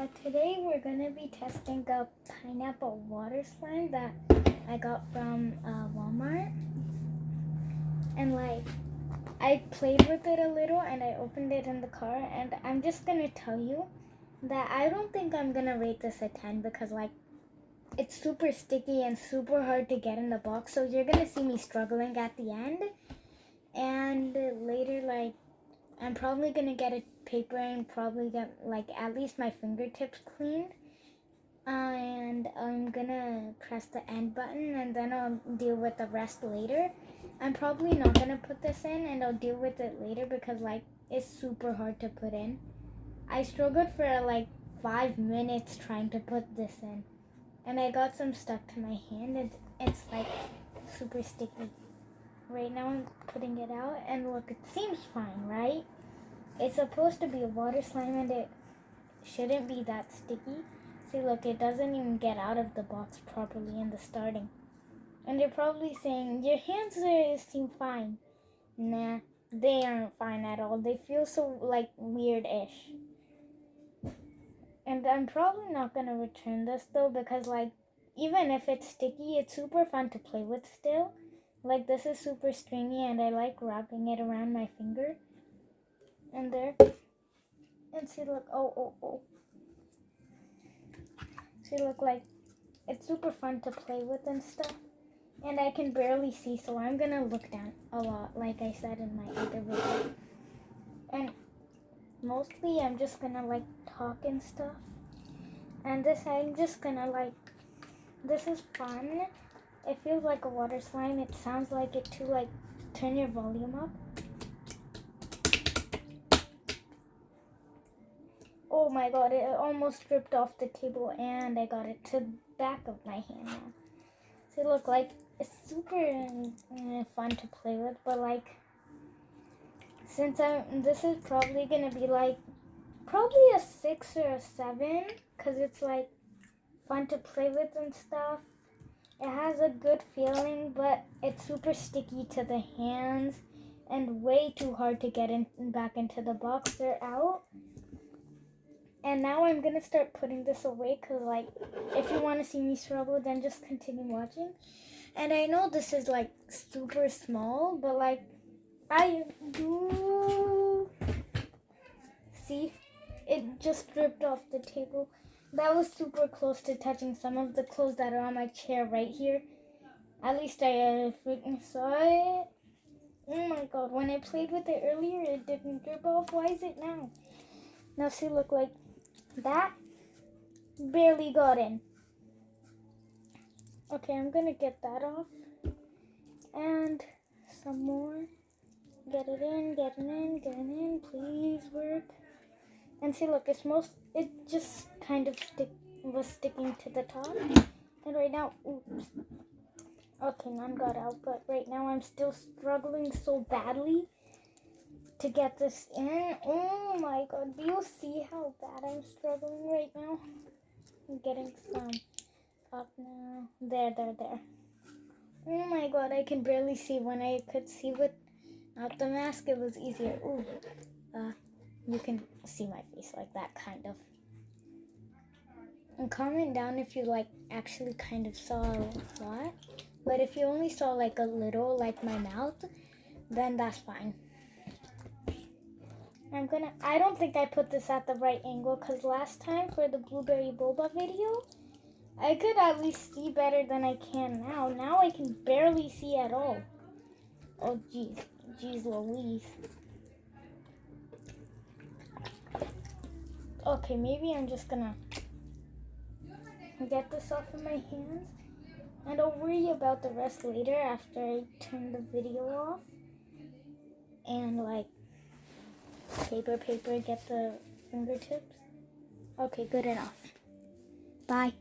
Today we're gonna be testing a pineapple water slime that I got from Walmart. And I played with it a little and I opened it in the car, and I'm just gonna tell you that I don't think I'm gonna rate this a 10 because it's super sticky and super hard to get in the box, so you're gonna see me struggling at the end. And later, I'm probably gonna get a paper and probably get at least my fingertips cleaned. And I'm gonna press the end button and then I'll deal with the rest later. I'm probably not gonna put this in and I'll deal with it later because it's super hard to put in. I struggled for 5 minutes trying to put this in. And I got some stuck to my hand and it's super sticky. Right now I'm putting it out and look, it seems fine, right? It's supposed to be a water slime and it shouldn't be that sticky. See, look, it doesn't even get out of the box properly in the starting. And you're probably saying, your hands seem fine. Nah, they aren't fine at all. They feel so weird-ish. And I'm probably not gonna return this though because even if it's sticky, it's super fun to play with still. This is super stringy and I like wrapping it around my finger. And there. And see, look, oh. See, look, it's super fun to play with and stuff. And I can barely see, so I'm gonna look down a lot, like I said in my other video. And mostly I'm just gonna talk and stuff. And this, I'm just gonna this is fun. It feels like a water slime. It sounds like it too, turn your volume up. Oh my god, it almost dripped off the table and I got it to the back of my hand now. See, look, it's super fun to play with, but since this is probably gonna be probably a 6 or a 7, because it's fun to play with and stuff. It has a good feeling, but it's super sticky to the hands and way too hard to get back into the box or out. And now I'm gonna start putting this away because if you want to see me struggle, then just continue watching. And I know this is super small, but I do see it just dripped off the table. That was super close to touching some of the clothes that are on my chair right here. At least I freaking saw it. Oh my god, when I played with it earlier, it didn't drip off. Why is it now? Now see, look, that barely got in. Okay, I'm gonna get that off. And some more. Get it in, please work. And see, look, it just kind of was sticking to the top. And right now, oops. Okay, none got out, but right now I'm still struggling so badly to get this in. Oh my god, do you see how bad I'm struggling right now? I'm getting some up now. There. Oh my god, I can barely see. When I could see without the mask, it was easier. Ooh, you can see my face like that, kind of. And comment down if you actually kind of saw a lot. But if you only saw a little, like my mouth, then that's fine. I don't think I put this at the right angle because last time for the blueberry boba video, I could at least see better than I can now. Now I can barely see at all. Oh, jeez Louise. Okay, maybe I'm just gonna get this off of my hands. And I'll worry about the rest later after I turn the video off. And paper, get the fingertips. Okay, good enough. Bye.